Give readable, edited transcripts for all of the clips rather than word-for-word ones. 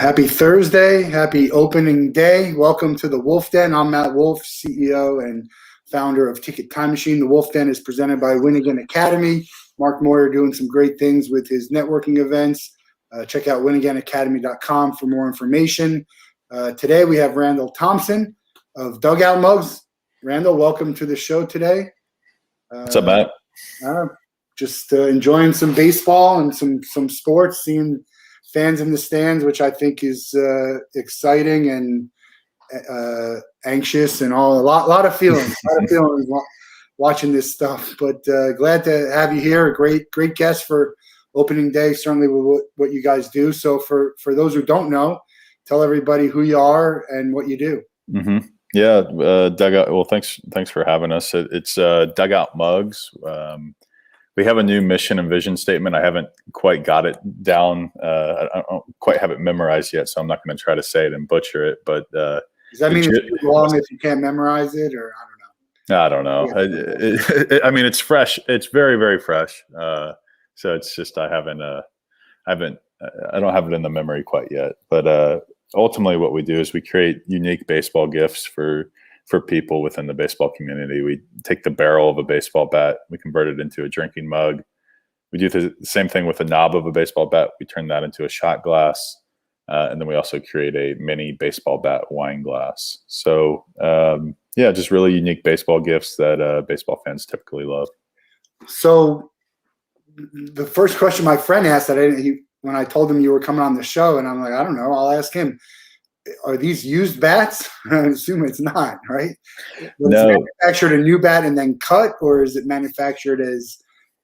Happy Thursday. Happy opening day. Welcome to the Wolff Den. I'm Matt Wolff, CEO and founder of Ticket Time Machine. The Wolff Den is presented by Win Again Academy. Mark Moyer doing some great things with his networking events. Check out winagainacademy.com for more information. Today we have Randall Thompson of Dugout Mugs. Randall, welcome to the show today. What's up, Matt? Just enjoying some baseball and some sports, seeing fans in the stands, which I think is exciting and anxious and a lot of feelings, watching this stuff. But glad to have you here. A great guest for opening day, certainly with what you guys do. So for those who don't know, tell everybody who you are and what you do. Mm-hmm. Yeah, Dugout. Well, thanks for having us. It's Dugout Mugs. We have a new mission and vision statement. I haven't quite got it down. I don't quite have it memorized yet, so I'm not going to try to say it and butcher it. But does that mean it's too long if you can't memorize it, or I don't know? I mean, it's fresh. It's very, very fresh. So it's just I don't have it in the memory quite yet. But ultimately, what we do is we create unique baseball gifts for people within the baseball community. We take the barrel of a baseball bat, we convert it into a drinking mug. We do the same thing with the knob of a baseball bat. We turn that into a shot glass. And then we also create a mini baseball bat wine glass. So just really unique baseball gifts that baseball fans typically love. So the first question my friend asked when I told him you were coming on the show, and I'm like, I don't know, I'll ask him. Are these used bats? I assume it's not, right? No. It's manufactured a new bat and then cut, or is it manufactured as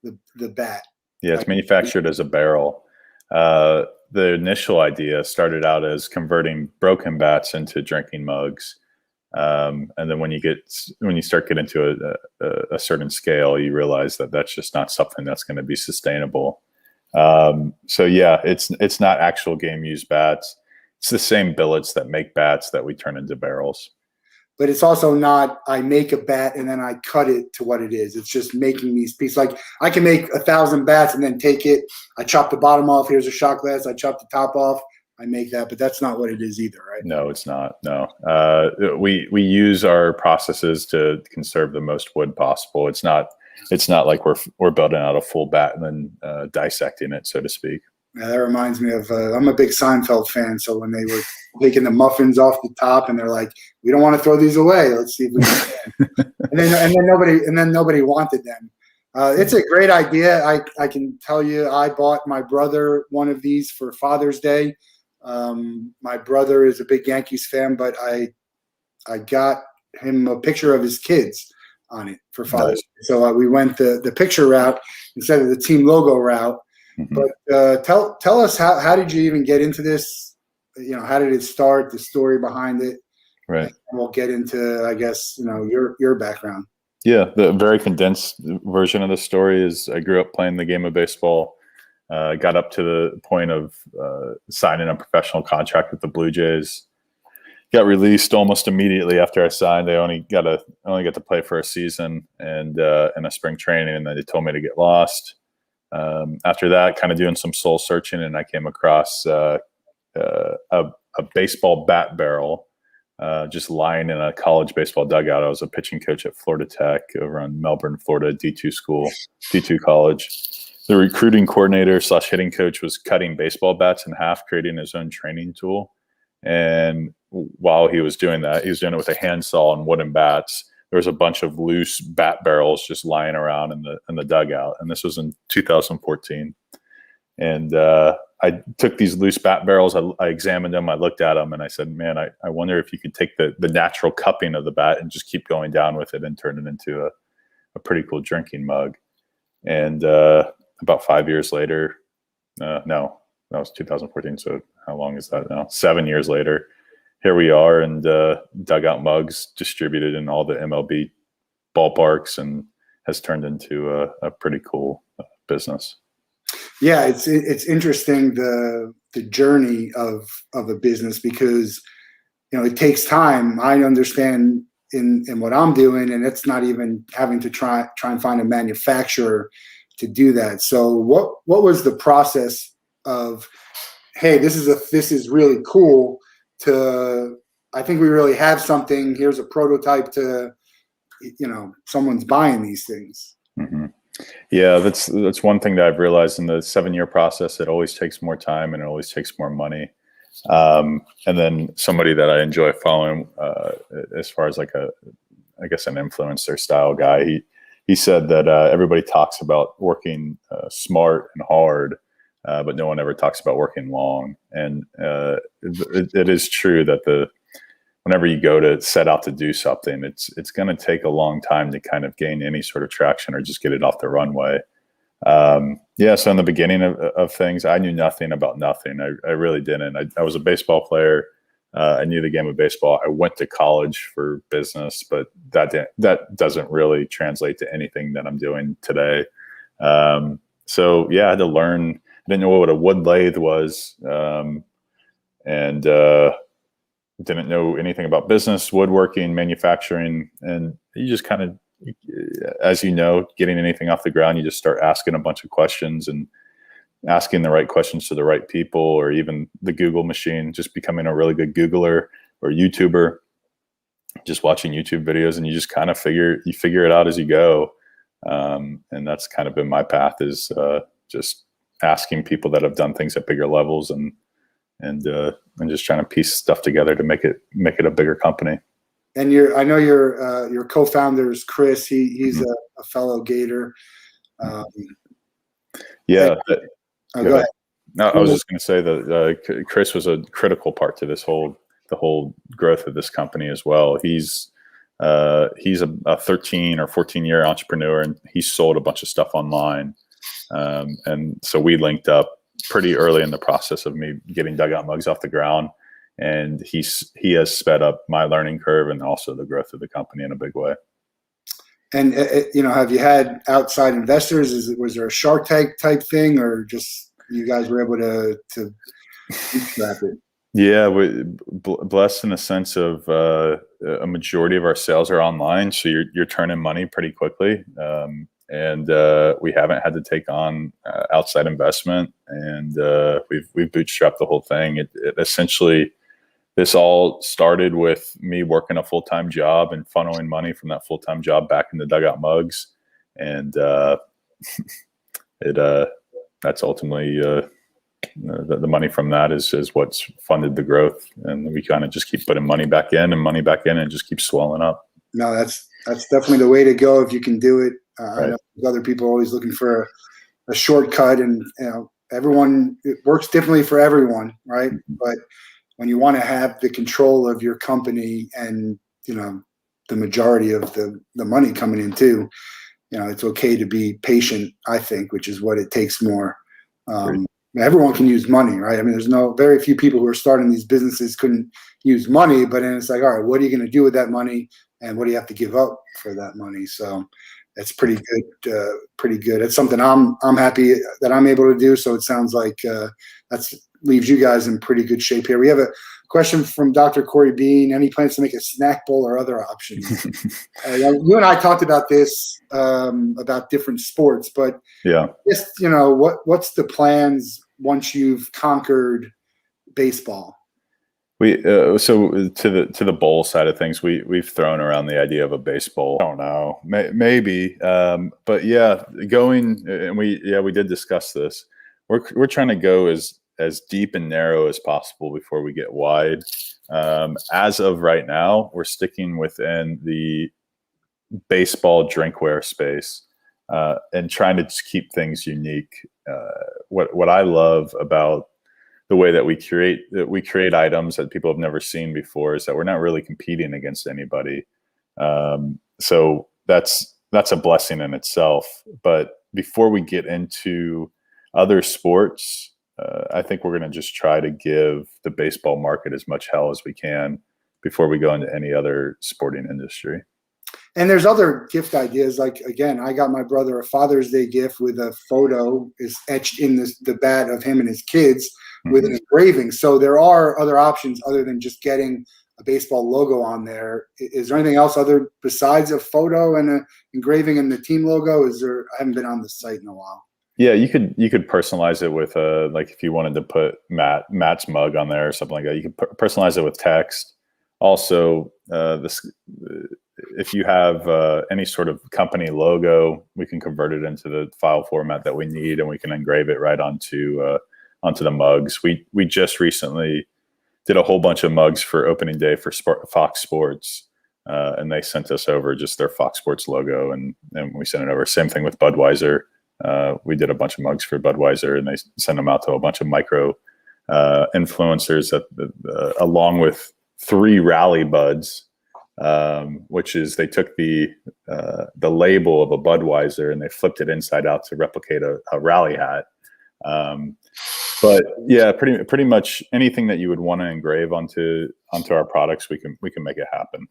the bat? Yeah, it's manufactured as a barrel. The initial idea started out as converting broken bats into drinking mugs. And then when you start getting to a certain scale, you realize that that's just not something that's going to be sustainable. So yeah, it's not actual game used bats. It's the same billets that make bats that we turn into barrels. But it's also not, I make a bat and then I cut it to what it is. It's just making these pieces. Like I can make 1,000 bats and then take it. I chop the bottom off. Here's a shot glass. I chop the top off. I make that, but that's not what it is either, right? No, it's not. No. We use our processes to conserve the most wood possible. It's not like we're building out a full bat and then dissecting it, so to speak. Yeah, that reminds me of I'm a big Seinfeld fan. So when they were taking the muffins off the top, and they're like, "We don't want to throw these away. Let's see if we can." and then nobody wanted them. It's a great idea. I can tell you, I bought my brother one of these for Father's Day. My brother is a big Yankees fan, but I got him a picture of his kids on it for Father's Day. So we went the picture route instead of the team logo route. Mm-hmm. But tell us how did you even get into this? How did it start? The story behind it. Right. And we'll get into, I guess, your background. Yeah, the very condensed version of the story is I grew up playing the game of baseball. Got up to the point of signing a professional contract with the Blue Jays. Got released almost immediately after I signed. I only got to play for a season and in a spring training, and then they told me to get lost. After that, kind of doing some soul searching, and I came across a baseball bat barrel just lying in a college baseball dugout. I was a pitching coach at Florida Tech over in Melbourne, Florida, D2 college. The recruiting coordinator / hitting coach was cutting baseball bats in half, creating his own training tool. And while he was doing that, he was doing it with a handsaw and wooden bats. There was a bunch of loose bat barrels just lying around in the dugout. And this was in 2014. And I took these loose bat barrels. I examined them. I looked at them and I said, man, I wonder if you could take the natural cupping of the bat and just keep going down with it and turn it into a pretty cool drinking mug. And about 5 years later, no, that was 2014. So how long is that now? 7 years later, here we are, and Dugout Mugs distributed in all the MLB ballparks and has turned into a pretty cool business. Yeah, it's interesting the journey of a business because it takes time. I understand in what I'm doing, and it's not even having to try and find a manufacturer to do that. So what was the process of hey, this is really cool, to I think we really have something. Here's a prototype to, someone's buying these things. Mm-hmm. Yeah, that's one thing that I've realized in the 7-year process. It always takes more time and it always takes more money. And then somebody that I enjoy following, as far as like I guess an influencer style guy, he said that everybody talks about working smart and hard, but no one ever talks about working long. And it is true that whenever you go to set out to do something, it's going to take a long time to kind of gain any sort of traction or just get it off the runway. So in the beginning of things, I knew nothing about nothing. I really didn't. I was a baseball player. I knew the game of baseball. I went to college for business, but that doesn't really translate to anything that I'm doing today. I had to learn. I didn't know what a wood lathe was, and didn't know anything about business, woodworking, manufacturing, and you just kind of, as you know, getting anything off the ground, you just start asking a bunch of questions and asking the right questions to the right people, or even the Google machine, just becoming a really good Googler or YouTuber, just watching YouTube videos, and you just kind of figure it out as you go. And that's kind of been my path, is just asking people that have done things at bigger levels and just trying to piece stuff together to make it a bigger company. And I know your co-founder is Chris. He's a fellow Gator. Yeah. Go ahead. No, I was just going to say that Chris was a critical part to the whole growth of this company as well. He's a 13 or 14-year entrepreneur, and he sold a bunch of stuff online. And so we linked up pretty early in the process of me getting Dugout Mugs off the ground. And he has sped up my learning curve and also the growth of the company in a big way. And have you had outside investors? Was there a Shark Tank type thing, or just you guys were able to bootstrap it? Yeah, we blessed in a sense of a majority of our sales are online, so you're turning money pretty quickly, and we haven't had to take on outside investment, and we've bootstrapped the whole thing. It essentially. This all started with me working a full-time job and funneling money from that full-time job back into Dugout Mugs. And that's ultimately the money from that is what's funded the growth. And we kind of just keep putting money back in and it just keeps swelling up. No, that's definitely the way to go if you can do it. Right. I know other people are always looking for a shortcut, and it works differently for everyone, right? Mm-hmm. But when you want to have the control of your company and, the majority of the money coming in too, it's okay to be patient, I think, which is what it takes more. Everyone can use money, right? I mean, there's very few people who are starting these businesses couldn't use money, but then it's like, all right, what are you going to do with that money? And what do you have to give up for that money? So it's pretty good. It's something I'm happy that I'm able to do. So it sounds like that's leaves you guys in pretty good shape here. We have a question from Dr. Corey Bean. Any plans to make a snack bowl or other options? You and I talked about this, about different sports, but yeah, just, what's the plans once you've conquered baseball? So to the bowl side of things, we've thrown around the idea of a baseball. I don't know, maybe, but yeah, and we did discuss this. We're trying to go as deep and narrow as possible before we get wide. As of right now, we're sticking within the baseball drinkware space, and trying to just keep things unique. What I love about the way that we create items that people have never seen before is that we're not really competing against anybody. So that's a blessing in itself. But before we get into other sports, I think we're going to just try to give the baseball market as much hell as we can before we go into any other sporting industry. And there's other gift ideas. Like, again, I got my brother a Father's Day gift with a photo is etched in the bat of him and his kids with an engraving. So there are other options other than just getting a baseball logo on there. Is there anything else besides a photo and an engraving and the team logo? I haven't been on the site in a while. Yeah, you could personalize it with like if you wanted to put Matt's mug on there or something like that, you could personalize it with text. Also, if you have any sort of company logo, we can convert it into the file format that we need, and we can engrave it right onto the mugs. We just recently did a whole bunch of mugs for opening day for Fox Sports, and they sent us over just their Fox Sports logo, and we sent it over. Same thing with Budweiser. We did a bunch of mugs for Budweiser, and they sent them out to a bunch of micro influencers along with 3 rally buds, which is they took the label of a Budweiser and they flipped it inside out to replicate a rally hat. But yeah, pretty much anything that you would want to engrave onto our products, we can make it happen.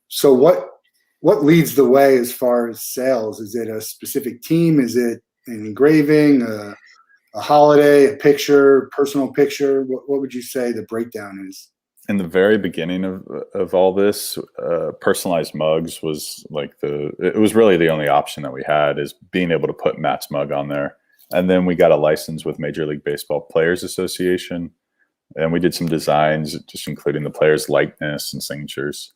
So what leads the way as far as sales? Is it a specific team? Is it an engraving, a holiday, a picture, personal picture? What would you say the breakdown is? In the very beginning of all this, personalized mugs was like it was really the only option that we had, is being able to put Matt's mug on there. And then we got a license with Major League Baseball Players Association, and we did some designs, just including the players' likeness and signatures.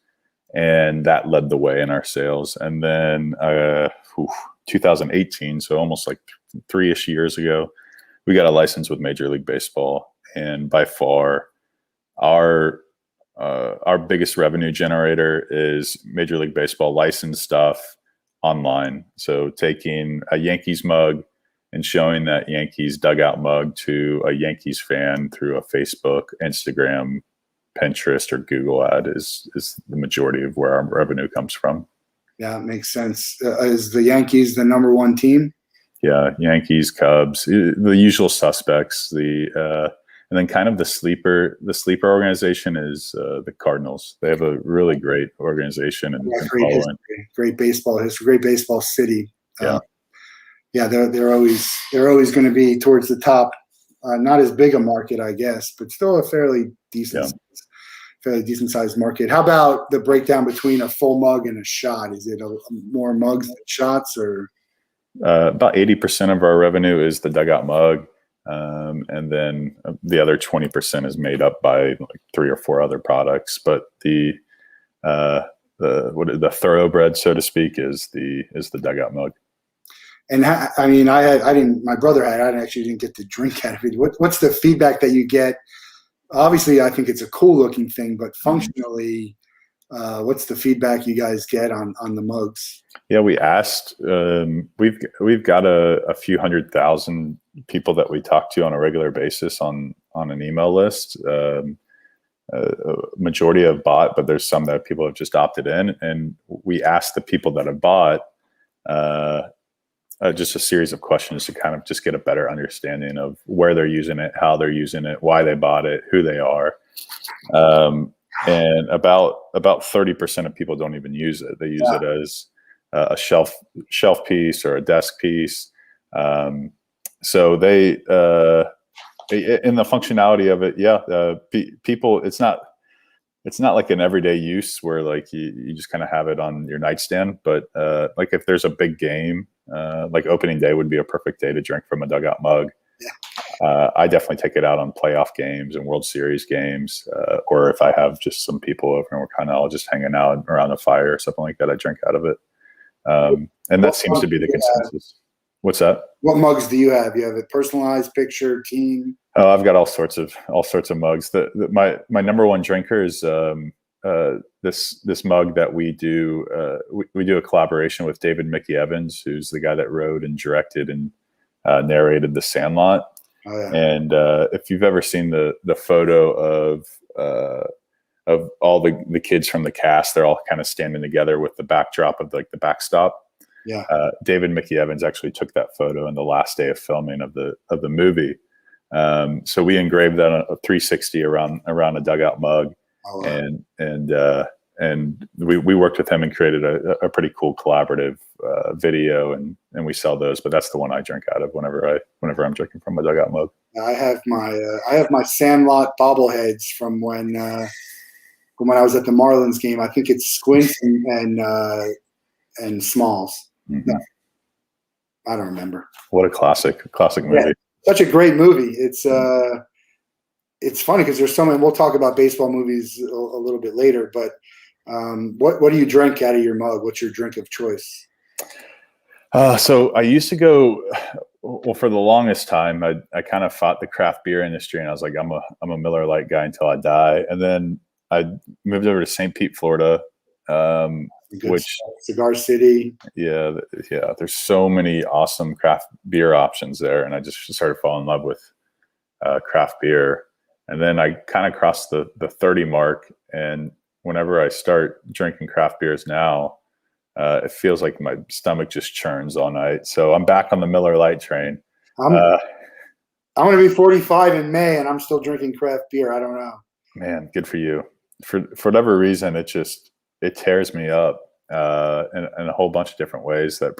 And that led the way in our sales. And then 2018, so almost like 3-ish years ago, we got a license with Major League Baseball. And by far, our biggest revenue generator is Major League Baseball licensed stuff online. So taking a Yankees mug and showing that Yankees dugout mug to a Yankees fan through a Facebook, Instagram, Pinterest, or Google ad is the majority of where our revenue comes from. Yeah, it makes sense. Is the Yankees the number one team? Yeah, Yankees, Cubs, the usual suspects. And then kind of the sleeper organization is the Cardinals. They have a really great organization and great baseball history, great baseball city. Yeah, they're always going to be towards the top. Not as big a market, I guess, but still a fairly decent sized market. How about the breakdown between a full mug and a shot? Is it more mugs than shots, or? About 80% of our revenue is the dugout mug. And then the other 20% is made up by like 3 or 4 other products. But the thoroughbred, so to speak, is the dugout mug. And my brother had. I actually didn't get to drink out of it. What's the feedback that you get? Obviously, I think it's a cool looking thing, but functionally, what's the feedback you guys get on the mugs? Yeah, we asked. We've got a few 100,000 people that we talk to on a regular basis on an email list. Majority have bought, but there's some that people have just opted in. And we asked the people that have bought just a series of questions to kind of just get a better understanding of where they're using it, how they're using it, why they bought it, who they are. And about 30% of people don't even use it. They use it as a shelf piece or a desk piece. So they in the functionality of it, people, it's not like an everyday use where like you just kind of have it on your nightstand. But like if there's a big game, like opening day would be a perfect day to drink from a dugout mug. I definitely take it out on playoff games and World Series games, or if I have just some people over and we're kind of all just hanging out around a fire or something like that, I drink out of it. And that seems to be the consensus. What's that? What mugs do you have? You have a personalized picture, team? Oh, I've got all sorts of mugs. My number one drinker is this mug that we do. We do a collaboration with David Mickey Evans, who's the guy that wrote and directed and narrated The Sandlot. Oh, yeah. And if you've ever seen the photo of all the kids from the cast, they're all kind of standing together with the backdrop of like the backstop. Yeah. David Mickey Evans actually took that photo on the last day of filming of the movie. So we engraved that on a 360 around a dugout mug. Oh, wow. And we worked with him and created a pretty cool collaborative video, and we sell those. But that's the one I drink out of whenever I'm drinking from a dugout mug. I have my Sandlot bobbleheads from when I was at the Marlins game. I think it's Squints and Smalls. Mm-hmm. I don't remember. What a classic movie. Yeah, such a great movie. It's funny because there's so many. We'll talk about baseball movies a little bit later, but what do you drink out of your mug? What's your drink of choice? So I used to go. Well, for the longest time, I kind of fought the craft beer industry, and I was like, I'm a Miller Lite guy until I die. And then I moved over to St. Pete, Florida, which Cigar City. Yeah. There's so many awesome craft beer options there, and I just started falling in love with craft beer. And then I kind of crossed the 30 mark, and whenever I start drinking craft beers now, it feels like my stomach just churns all night. So I'm back on the Miller Lite train. I'm going to be 45 in May, and I'm still drinking craft beer. I don't know. Man, good for you. For whatever reason, it tears me up in a whole bunch of different ways that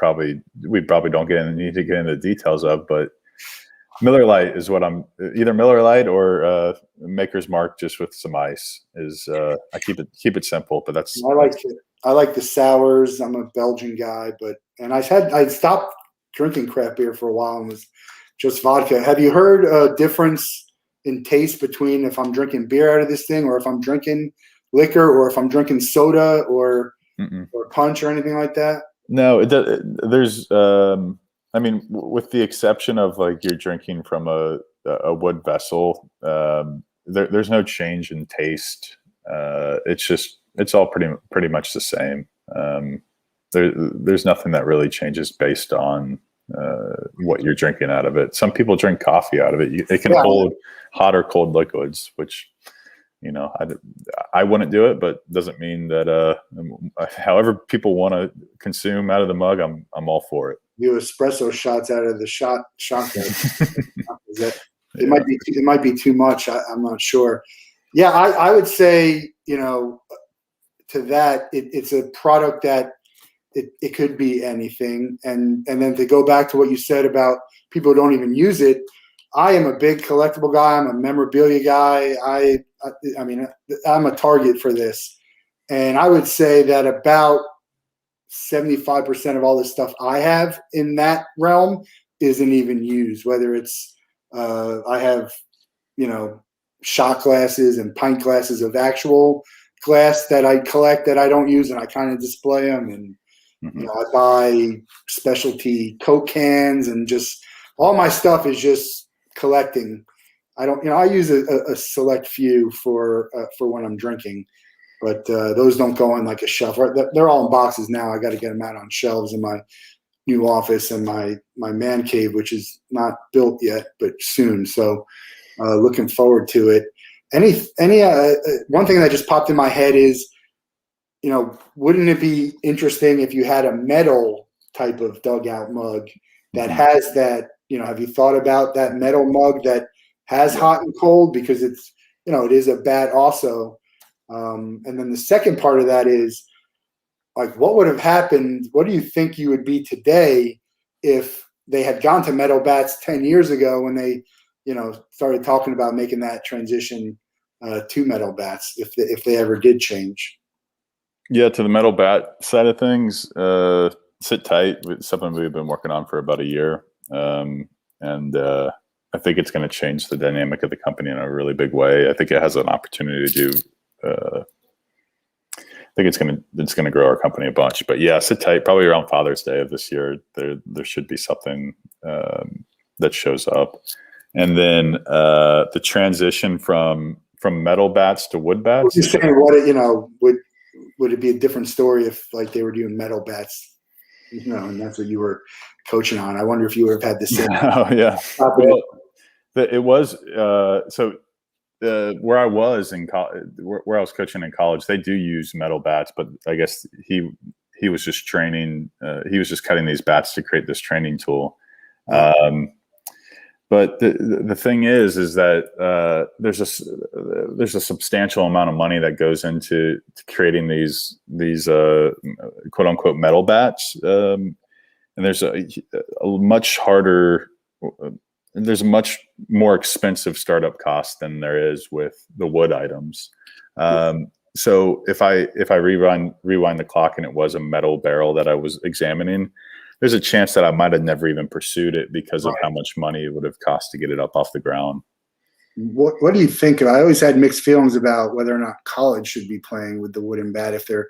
we probably don't need to get into the details of. But Miller Lite is what I'm either Miller Lite or Maker's Mark just with some ice. I keep it simple, but that's I like the sours. I'm a Belgian guy, I'd stopped drinking craft beer for a while and was just vodka. Have you heard a difference in taste between if I'm drinking beer out of this thing or if I'm drinking liquor or if I'm drinking soda or punch or anything like that? No, there's with the exception of like you're drinking from a wood vessel, there's no change in taste. It's all pretty much the same. There's nothing that really changes based on what you're drinking out of it. Some people drink coffee out of it. It can hold hot or cold liquids, which I wouldn't do it, but doesn't mean that however people want to consume out of the mug, I'm all for it. You espresso shots out of the shot. It might be too much. I'm not sure. Yeah, I would say to that it's a product that it could be anything, and then to go back to what you said about people who don't even use it. I am a big collectible guy. I'm a memorabilia guy. I mean, I'm a target for this. And I would say that about 75% of all the stuff I have in that realm isn't even used, whether it's I have, shot glasses and pint glasses of actual glass that I collect that I don't use, and I kind of display them. And I buy specialty Coke cans, and just all my stuff is just collecting. I don't, I use a select few for when I'm drinking, but those don't go on like a shelf. They're all in boxes now. I got to get them out on shelves in my new office and my man cave, which is not built yet, but soon. So looking forward to it. One thing that just popped in my head is, wouldn't it be interesting if you had a metal type of dugout mug that has that? Have you thought about that metal mug that has hot and cold, because it's, it is a bat also. And then the second part of that is like, what would have happened? What do you think you would be today if they had gone to metal bats 10 years ago when they, started talking about making that transition to metal bats, if they ever did change? Yeah. To the metal bat side of things, sit tight. It's something we've been working on for about a year. I think it's going to change the dynamic of the company in a really big way. I think it has an opportunity to do. I think it's going to grow our company a bunch. But yeah, sit tight. Probably around Father's Day of this year, there should be something that shows up. And then the transition from metal bats to wood bats. You're saying would it be a different story if like they were doing metal bats? And that's what you were coaching on. I wonder if you would have had the same. Oh yeah. Well, it was where I was in where I was coaching in college, they do use metal bats, but I guess he was just training. He was just cutting these bats to create this training tool. But the thing is that there's a substantial amount of money that goes into creating these quote unquote metal bats, and there's a much harder. There's a much more expensive startup cost than there is with the wood items. So if I rewind the clock and it was a metal barrel that I was examining, there's a chance that I might have never even pursued it because of how much money it would have cost to get it up off the ground. What do you think? I always had mixed feelings about whether or not college should be playing with the wooden bat if their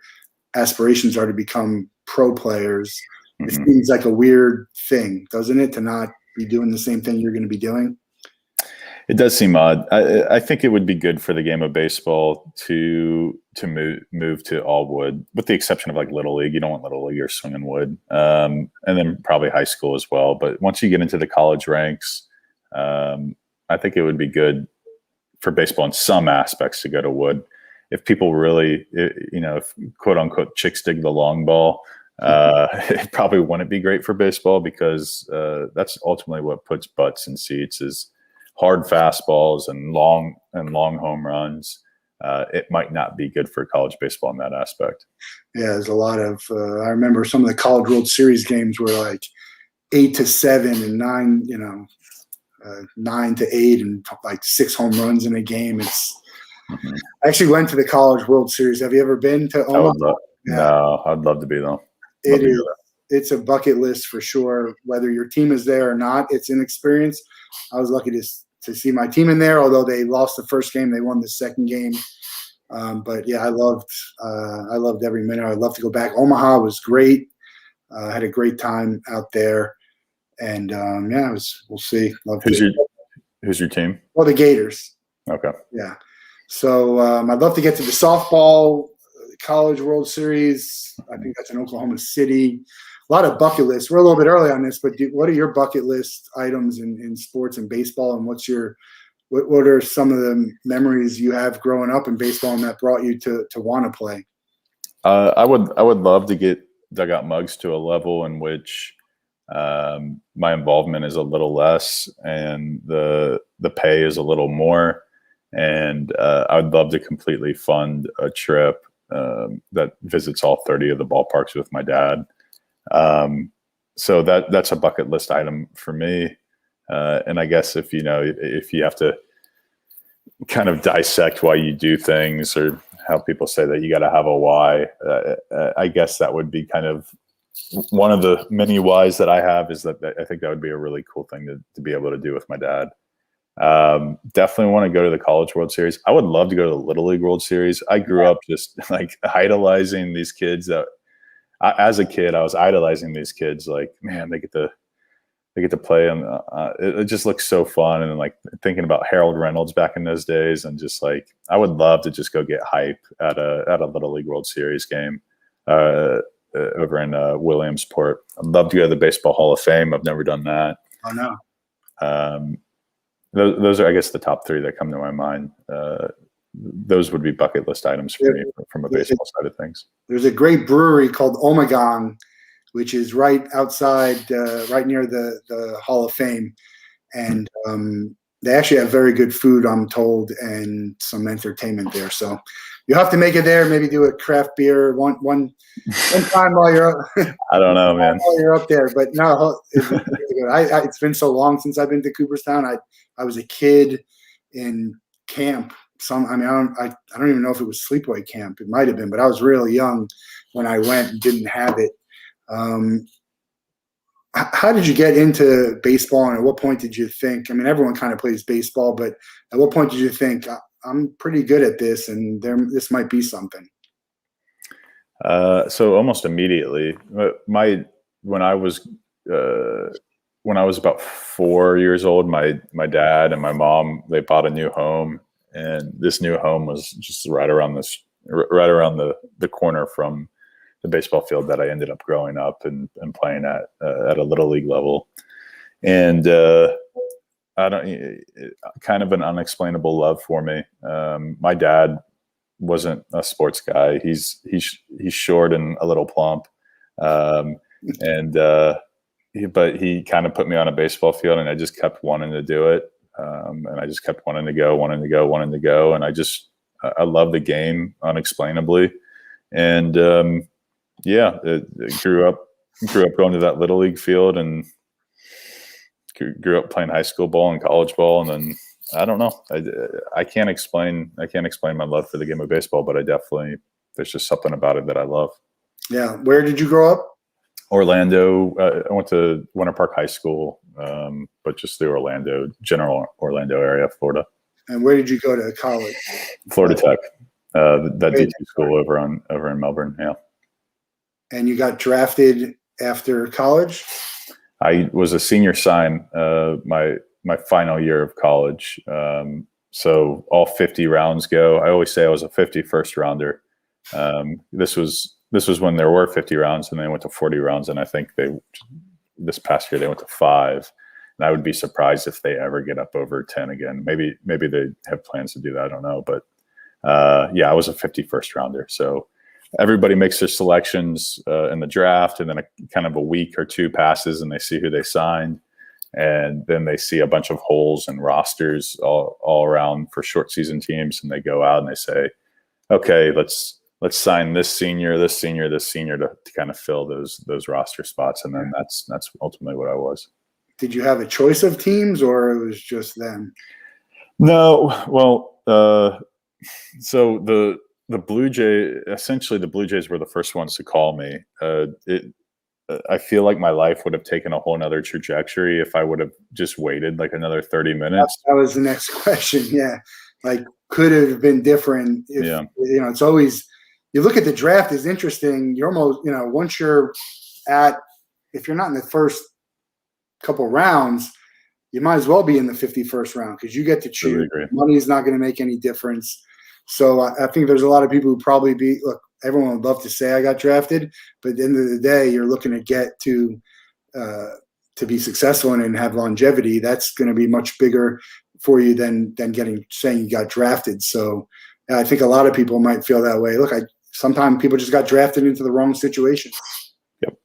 aspirations are to become pro players. It seems like a weird thing, doesn't it, to not be doing the same thing you're going to be doing? It does seem odd. I think it would be good for the game of baseball to move to all wood, with the exception of like Little League. You don't want Little League or swinging wood, and then probably high school as well. But once you get into the college ranks, I think it would be good for baseball in some aspects to go to wood. If people really, if quote unquote chicks dig the long ball, it probably wouldn't be great for baseball because that's ultimately what puts butts in seats is hard fastballs and long home runs. It might not be good for college baseball in that aspect. Yeah, there's a lot of. I remember some of the College World Series games were like 8-7 and 9. 9-8 and like 6 home runs in a game. I actually went to the College World Series. Have you ever been to Omaha? No, I'd love to be though. It's a bucket list for sure. Whether your team is there or not, it's an experience. I was lucky to see my team in there. Although they lost the first game, they won the second game. But yeah, I loved every minute. I'd love to go back. Omaha was great. I had a great time out there. And we'll see. Who's your team? Well, the Gators. Okay. Yeah. So I'd love to get to the softball College World Series. I think that's in Oklahoma City. A lot of bucket lists. We're a little bit early on this, but what are your bucket list items in sports and baseball? And what are some of the memories you have growing up in baseball and that brought you to want to play? I would love to get Dugout Mugs to a level in which my involvement is a little less and the pay is a little more. And I'd love to completely fund a trip that visits all 30 of the ballparks with my dad. So that's a bucket list item for me. And I guess if you have to kind of dissect why you do things or how people say that you got to have a why, I guess that would be kind of one of the many whys that I have is that I think that would be a really cool thing to be able to do with my dad. Definitely want to go to the College World Series. I would love to go to the Little League World Series. I grew up just like idolizing these kids as a kid, I was idolizing these kids. Like, man, they get to play and it just looks so fun. And like thinking about Harold Reynolds back in those days and just like, I would love to just go get hype at a Little League World Series game, over in Williamsport. I'd love to go to the Baseball Hall of Fame. I've never done that. Oh no. Those are, I guess, the top 3 that come to my mind. Those would be bucket list items for me from a baseball side of things. There's a great brewery called Ommegang, which is right outside, right near the Hall of Fame. And they actually have very good food, I'm told, and some entertainment there. So you have to make it there. Maybe do a craft beer one time while you're up. I don't know, man. While you're up there, but no, it's been so long since I've been to Cooperstown. I was a kid in camp. I don't even know if it was sleepaway camp. It might have been, but I was really young when I went and didn't have it. How did you get into baseball, and at what point did you think? I mean, everyone kind of plays baseball, but at what point did you think I'm pretty good at this, and this might be something? So almost immediately, when I was about 4 years old, my dad and my mom, they bought a new home, and this new home was just right around the corner from the baseball field that I ended up growing up and playing at a Little League level. And kind of an unexplainable love for me. My dad wasn't a sports guy. He's short and a little plump. But he kind of put me on a baseball field, and I just kept wanting to do it. And I just kept wanting to go. And I love the game unexplainably. And grew up going to that Little League field and grew up playing high school ball and college ball. And then I don't know. I can't explain my love for the game of baseball, but there's just something about it that I love. Yeah. Where did you grow up? Orlando. I went to Winter Park High School, but just the general Orlando area, Florida. And where did you go to college? Florida Tech, that D2 school over in Melbourne. Yeah. And you got drafted after college? I was a senior sign my final year of college. So all 50 rounds go. I always say I was a 51st rounder. This was when there were 50 rounds, and they went to 40 rounds, and I think this past year they went to 5. And I would be surprised if they ever get up over 10 again. Maybe they have plans to do that. I don't know, but I was a 51st rounder. So everybody makes their selections in the draft, and then kind of a week or two passes, and they see who they signed, and then they see a bunch of holes and rosters all around for short season teams, and they go out and they say, okay, let's sign this senior to kind of fill those roster spots. And then that's ultimately what I was. Did you have a choice of teams, or it was just them? No. Well, so the Blue Jays were the first ones to call me. I feel like my life would have taken a whole nother trajectory if I would have just waited like another 30 minutes. That was the next question. Yeah. Like, could it have been different? It's always, you look at the draft is interesting. You're almost, once you're if you're not in the first couple rounds, you might as well be in the 51st round because you get to choose. Money is not going to make any difference. So I think there's a lot of people who probably everyone would love to say I got drafted, but at the end of the day, you're looking to get to be successful and have longevity. That's going to be much bigger for you than saying you got drafted. So I think a lot of people might feel that way. Look, sometimes people just got drafted into the wrong situation. Yep.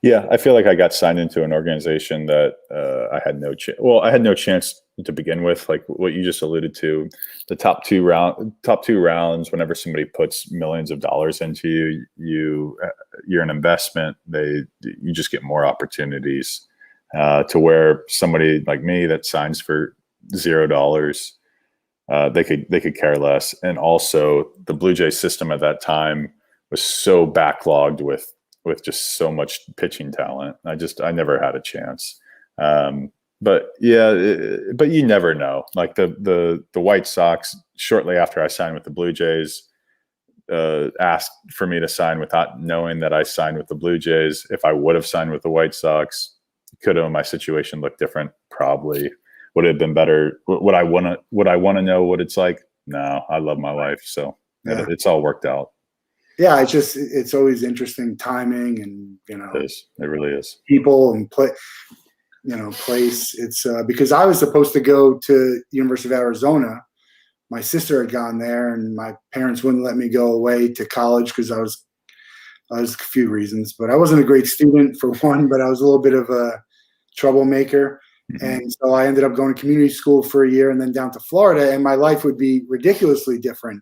Yeah, I feel like I got signed into an organization that I had no chance. Well, I had no chance to begin with, like what you just alluded to. The top two rounds, whenever somebody puts millions of dollars into you're an investment. You just get more opportunities to where somebody like me that signs for $0, they could care less. And also the Blue Jay system at that time was so backlogged with just so much pitching talent. I never had a chance. But you never know. Like the White Sox, shortly after I signed with the Blue Jays, asked for me to sign without knowing that I signed with the Blue Jays. If I would have signed with the White Sox, could have my situation looked different? Probably. Would it have been better? Would I want to know what it's like? No, I love my life. So it's all worked out. Yeah, it's always interesting timing and, it really is. People and place. It's because I was supposed to go to University of Arizona. My sister had gone there, and my parents wouldn't let me go away to college because I was a few reasons, but I wasn't a great student for one, but I was a little bit of a troublemaker. Mm-hmm. And so I ended up going to community school for a year and then down to Florida, and my life would be ridiculously different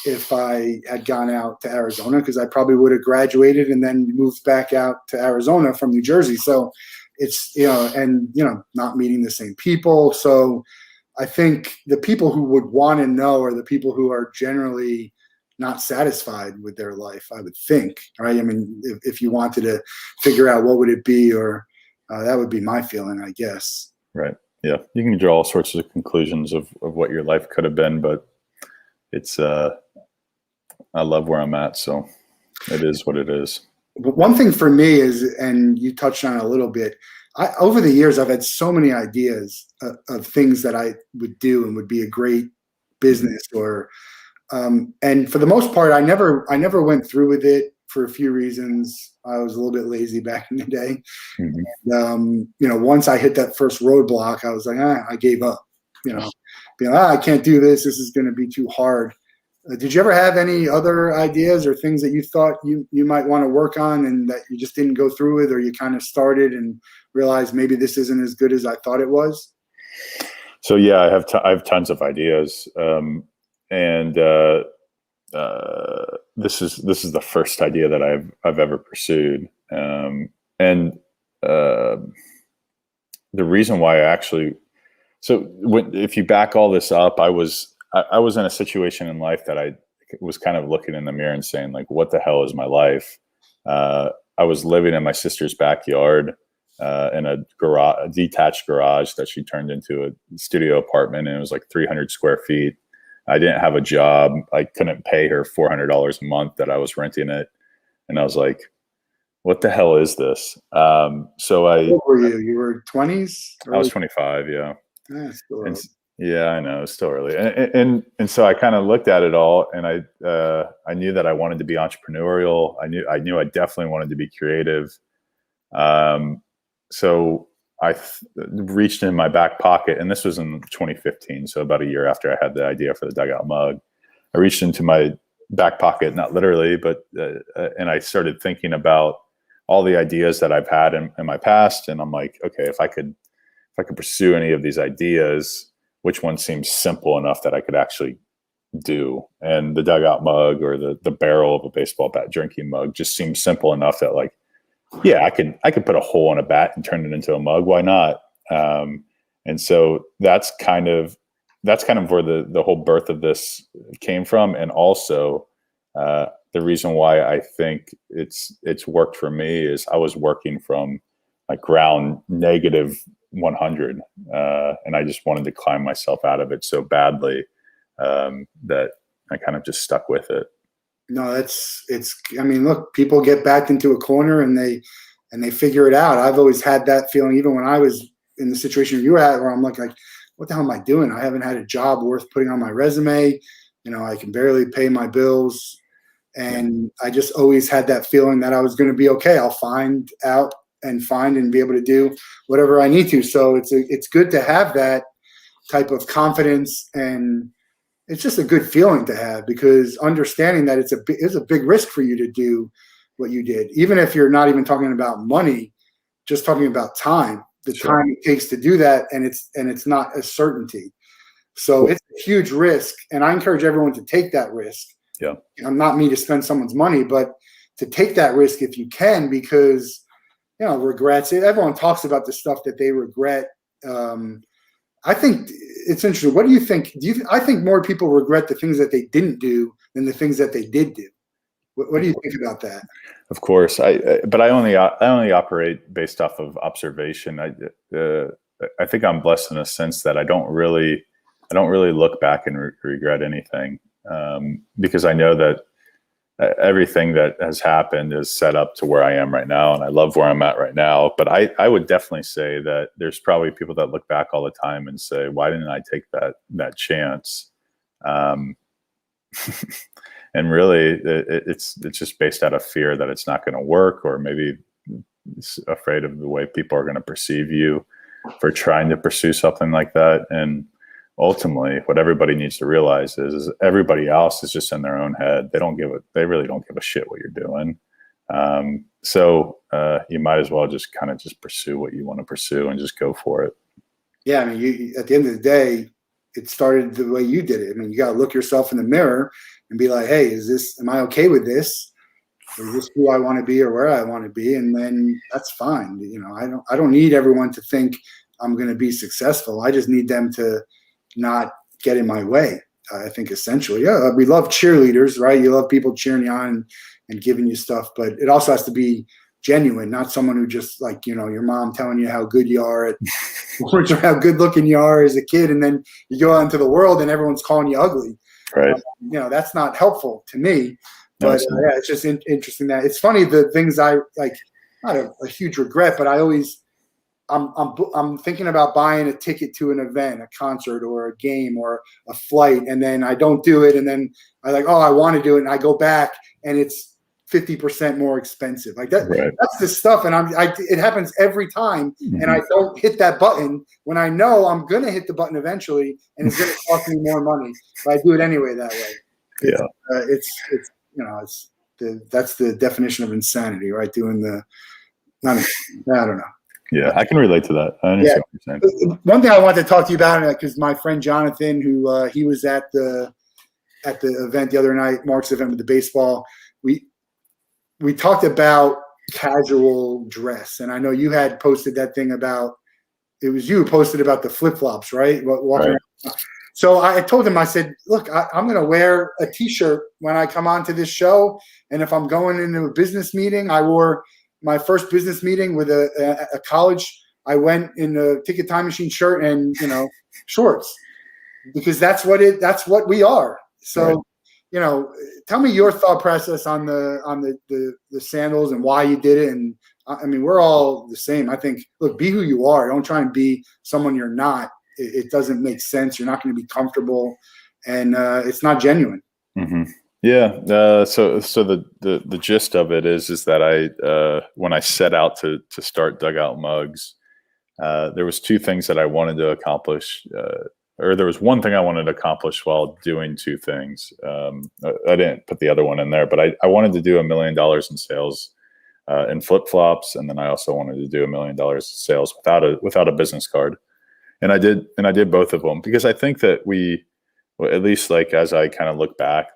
if I had gone out to Arizona, because I probably would have graduated and then moved back out to Arizona from New Jersey. So it's, not meeting the same people. So I think the people who would want to know are the people who are generally not satisfied with their life, I would think, right? I mean, if you wanted to figure out what would it be, or that would be my feeling, I guess. Right. Yeah. You can draw all sorts of conclusions of what your life could have been, but it's, I love where I'm at. So it is what it is. But one thing for me is, and you touched on it a little bit, over the years, I've had so many ideas of things that I would do and would be a great business and for the most part, I never went through with it for a few reasons. I was a little bit lazy back in the day. Mm-hmm. And, once I hit that first roadblock, I was like, I gave up, being I can't do this. This is going to be too hard. Did you ever have any other ideas or things that you thought you might want to work on and that you just didn't go through with, or you kind of started and realized maybe this isn't as good as I thought it was? So yeah, I have tons of ideas, and this is the first idea that I've ever pursued, and the reason why if you back all this up, I was in a situation in life that I was kind of looking in the mirror and saying, like, what the hell is my life? I was living in my sister's backyard in a detached garage that she turned into a studio apartment, and it was like 300 square feet. I didn't have a job. I couldn't pay her $400 a month that I was renting it. And I was like, what the hell is this? So What were you? You were 20s? I was 25. Yeah. Still And, yeah, I know, it's still early. And so I kind of looked at it all, and I knew that I wanted to be entrepreneurial. I knew I definitely wanted to be creative. So I reached in my back pocket, and this was in 2015. So about a year after I had the idea for the Dugout Mug, I reached into my back pocket, not literally, but, and I started thinking about all the ideas that I've had in my past. And I'm like, okay, if I could pursue any of these ideas, which one seems simple enough that I could actually do? And the Dugout Mug, or the barrel of a baseball bat drinking mug, just seems simple enough that, like, yeah, I could put a hole in a bat and turn it into a mug. Why not? And so that's kind of where the whole birth of this came from. And also, the reason why I think it's worked for me is I was working from like ground -100, and I just wanted to climb myself out of it so badly that I kind of just stuck with it. No, I mean, look, people get backed into a corner and they figure it out. I've always had that feeling, even when I was in the situation you were at, where I'm like, what the hell am I doing? I haven't had a job worth putting on my resume. I can barely pay my bills. And I just always had that feeling that I was going to be okay. I'll find and be able to do whatever I need to. So it's good to have that type of confidence, and it's just a good feeling to have, because understanding that it's a big risk for you to do what you did, even if you're not even talking about money, just talking about time, the time it takes to do that. And it's not a certainty. So it's a huge risk. And I encourage everyone to take that risk. Yeah. I'm not me to spend someone's money, but to take that risk if you can, because, regrets, everyone talks about the stuff that they regret. I think it's interesting. What do you think? I think more people regret the things that they didn't do than the things that they did do. What do you think about that? Of course, but I only operate based off of observation. I think I'm blessed in a sense that I don't really look back and regret anything, because I know that everything that has happened is set up to where I am right now, and I love where I'm at right now. But I would definitely say that there's probably people that look back all the time and say, why didn't I take that chance? And really, it's just based out of fear that it's not going to work, or maybe afraid of the way people are going to perceive you for trying to pursue something like that. And ultimately, what everybody needs to realize is everybody else is just in their own head. They really don't give a shit what you're doing. So you might as well just kind of just pursue what you want to pursue and just go for it. Yeah, I mean, at the end of the day, it started the way you did it. I mean, you got to look yourself in the mirror and be like, hey, am I okay with this? Is this who I want to be or where I want to be? And then that's fine. I don't need everyone to think I'm going to be successful. I just need them to not get in my way. I think essentially, we love cheerleaders, right? You love people cheering you on and giving you stuff, but it also has to be genuine, not someone who just, like, your mom telling you how good you are or how good looking you are as a kid, and then you go out into the world and everyone's calling you ugly. Right. That's not helpful to me. But yeah, it's just interesting that it's funny, the things I like, not a huge regret, but I'm thinking about buying a ticket to an event, a concert or a game or a flight, and then I don't do it, and then I I want to do it, and I go back and it's 50% more expensive. Like that. Right. That's the stuff, and it happens every time, and I don't hit that button when I know I'm gonna hit the button eventually, and it's gonna cost me more money, but I do it anyway that way. That's the definition of insanity, right? I don't know. Yeah, I can relate to that. I understand what you're saying. One thing I wanted to talk to you about, because my friend Jonathan, who he was at the event the other night, Mark's event with the baseball, we talked about casual dress, and I know you had posted that thing about, it was you who posted about the flip-flops, right? Walking around. So I told him, I said, look, I'm going to wear a T-shirt when I come on to this show, and if I'm going into a business meeting, I wore my first business meeting with a college, I went in a ticket time machine shirt and shorts, because that's what we are. So, right. Tell me your thought process on the sandals and why you did it. And I mean, we're all the same. I think, look, be who you are. Don't try and be someone you're not. It doesn't make sense. You're not going to be comfortable, and it's not genuine. Mm-hmm. Yeah. So the gist of it is that I when I set out to start Dugout Mugs, there was two things that I wanted to accomplish, or there was one thing I wanted to accomplish while doing two things. I didn't put the other one in there, but I wanted to do $1 million in sales in flip flops, and then I also wanted to do $1 million in sales without a business card. And I did both of them, because I think that at least like as I kind of look back,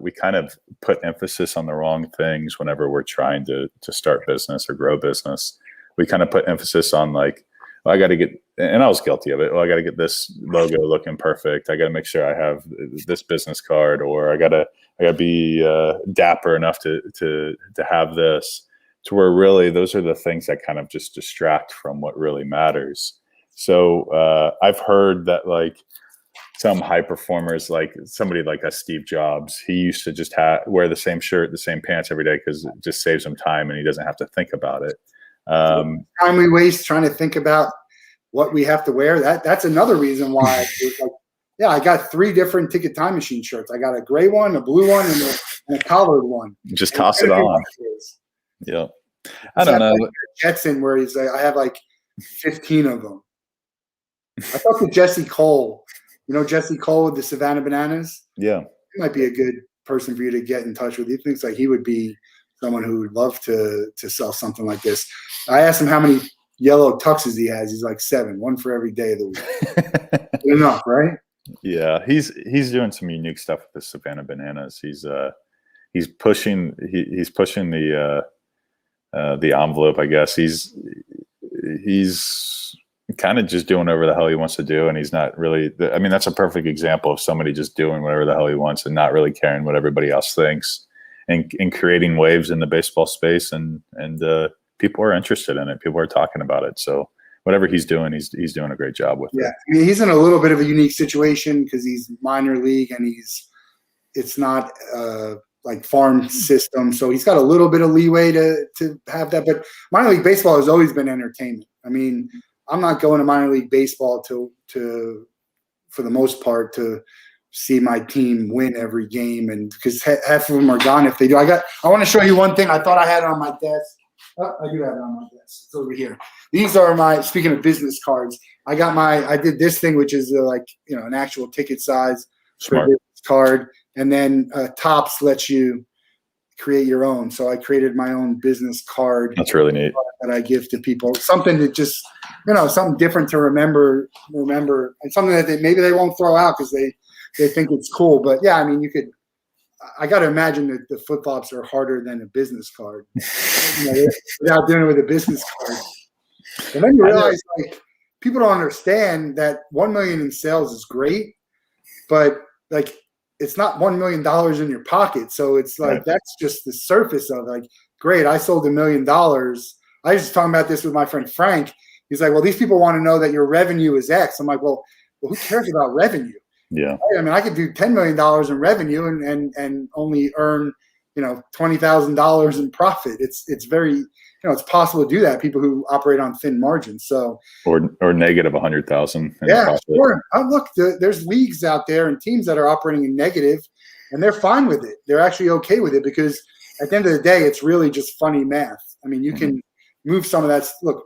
we kind of put emphasis on the wrong things whenever we're trying to start business or grow business. We kind of put emphasis on like, well, I got to get, and I was guilty of it. Well, I got to get this logo looking perfect. I got to make sure I have this business card, or I got to be dapper enough to have this, to where really those are the things that kind of just distract from what really matters. So I've heard that like some high performers, like somebody like a Steve Jobs, he used to just wear the same shirt, the same pants every day, because it just saves him time and he doesn't have to think about it. Time we waste trying to think about what we have to wear. That's another reason why. I got 3 different ticket time machine shirts. I got a gray one, a blue one, and a collared one. Just toss it on. Yeah, I don't know. Like Jetson, where he's like, I have like 15 of them. I talked to Jesse Cole. Jesse Cole with the Savannah Bananas? Yeah. He might be a good person for you to get in touch with. He thinks like he would be someone who would love to sell something like this. I asked him how many yellow tuxes he has. He's like 7, one for every day of the week. Good enough, right? Yeah, he's doing some unique stuff with the Savannah Bananas. He's pushing the envelope, I guess. He's kind of just doing whatever the hell he wants to do, and he's not really. I mean, that's a perfect example of somebody just doing whatever the hell he wants and not really caring what everybody else thinks, and creating waves in the baseball space, and people are interested in it. People are talking about it. So whatever he's doing, he's doing a great job with it. I mean, he's in a little bit of a unique situation because he's minor league and it's not like farm system, so he's got a little bit of leeway to have that. But minor league baseball has always been entertainment. I mean, I'm not going to minor league baseball to for the most part to see my team win every game, and because half of them are gone if they do. I want to show you one thing. I thought I had it on my desk. Oh, I do have it on my desk. It's over here. These are speaking of business cards, I did this thing, which is like, an actual ticket size for a business card. And then Topps lets you create your own. So I created my own business card. That's really neat. That I give to people. Something that just, something different to remember, and something that maybe they won't throw out because they think it's cool. But yeah, I mean, I got to imagine that the flip flops are harder than a business card without doing it with a business card. And then you realize like people don't understand that 1 million in sales is great, but like it's not $1 million in your pocket. So it's like, right. That's just the surface of like, great, I sold $1 million. I was just talking about this with my friend Frank. He's like, well, these people want to know that your revenue is X. I'm like, well, who cares about revenue? Yeah. I mean, I could do $10 million in revenue and only earn, $20,000 in profit. It's very, it's possible to do that. People who operate on thin margins. So or negative 100,000. Yeah, sure. Look, there's leagues out there and teams that are operating in negative, and they're fine with it. They're actually okay with it because at the end of the day, it's really just funny math. I mean, you can move some of that. Look,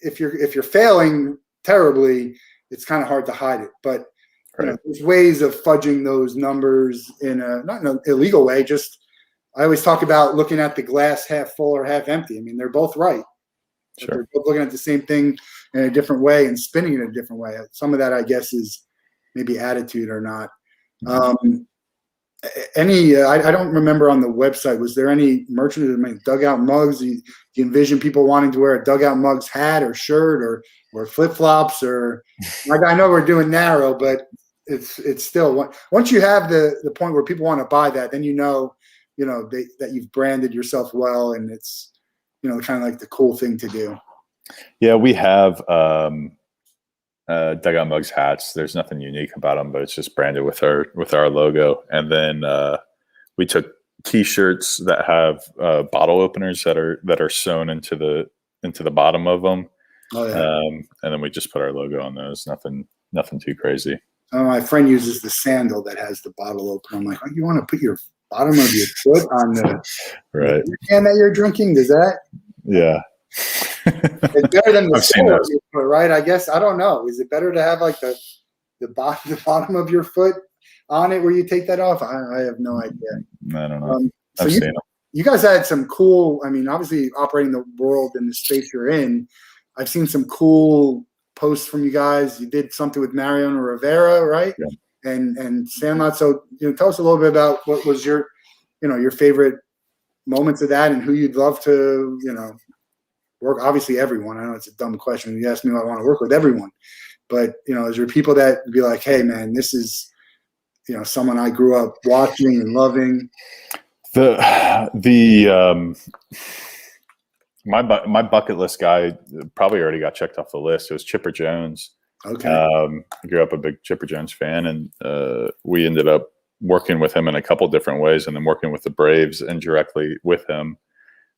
if you're failing terribly, it's kind of hard to hide it. But there's ways of fudging those numbers not in an illegal way. Just I always talk about looking at the glass half full or half empty. I mean, they're both right. Sure. They're both looking at the same thing in a different way and spinning it in a different way. Some of that, I guess, is maybe attitude or not. I don't remember on the website, was there any merchandise, Dugout Mugs? You envision people wanting to wear a Dugout Mugs hat or shirt or flip-flops or like, I know we're doing narrow, but it's still once you have the point where people want to buy that, then that you've branded yourself well, and it's, kind of like the cool thing to do. Yeah, we have Dugout Mugs hats. There's nothing unique about them, but it's just branded with our logo. And then we took T-shirts that have bottle openers that are sewn into the bottom of them. Oh yeah. And then we just put our logo on those. Nothing too crazy. My friend uses the sandal that has the bottle opener. I'm like, oh, you want to put your bottom of your foot on the right can that you're drinking? Does that? Yeah. It's better than the I've seen those. Foot, right? I guess, I don't know. Is it better to have like the bottom of your foot on it where you take that off? I have no idea. I don't know. So I've seen them. You guys had some cool, obviously operating the world in the space you're in, I've seen some cool posts from you guys. You did something with Mariano Rivera, right? Yeah. And Sandlot. So, tell us a little bit about what was your favorite moments of that, and who you'd love to, work. Obviously, everyone. I know it's a dumb question. You asked me, I want to work with everyone, but is there people that be like, hey, man, this is, someone I grew up watching and loving? My bucket list guy probably already got checked off the list. It was Chipper Jones. Okay. I grew up a big Chipper Jones fan, and we ended up working with him in a couple different ways, and then working with the Braves indirectly with him.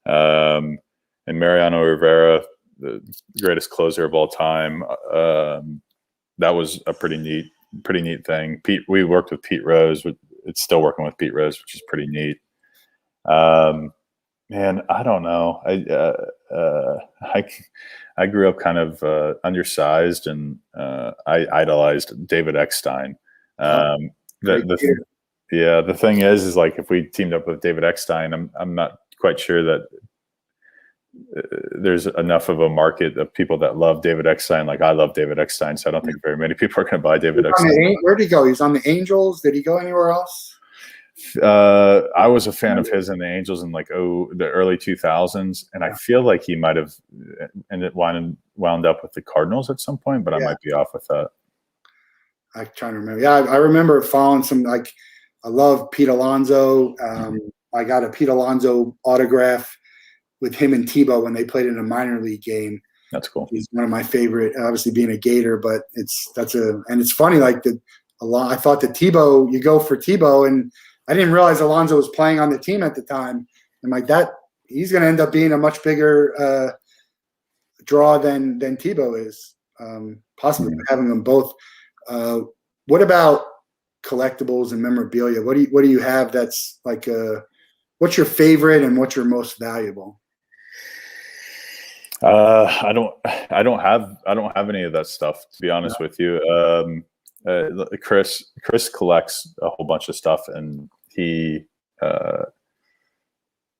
And Mariano Rivera, the greatest closer of all time. That was a pretty neat thing. We worked with Pete Rose. It's still working with Pete Rose, which is pretty neat. Man, I don't know. I grew up kind of undersized, and I idolized David Eckstein. The thing is like, if we teamed up with David Eckstein, I'm not quite sure that there's enough of a market of people that love David Eckstein. Like, I love David Eckstein, so I don't think very many people are going to buy David Eckstein. Where did he go? He's on the Angels. Did he go anywhere else? I was a fan of his in the Angels in the early 2000s, and I feel like he might have wound up with the Cardinals at some point, but I might be off with that. I'm trying to remember. Yeah, I remember following some, I love Pete Alonso. I got a Pete Alonso autograph with him and Tebow when they played in a minor league game. That's cool. He's one of my favorite, obviously being a Gator, but and it's funny, I thought that Tebow, you go for Tebow, and I didn't realize Alonso was playing on the team at the time. And he's going to end up being a much bigger draw than Tebow is, possibly having them both. What about collectibles and memorabilia? What do you have that's like what's your favorite and what's your most valuable? I don't have any of that stuff, to be honest with you. Chris collects a whole bunch of stuff, and he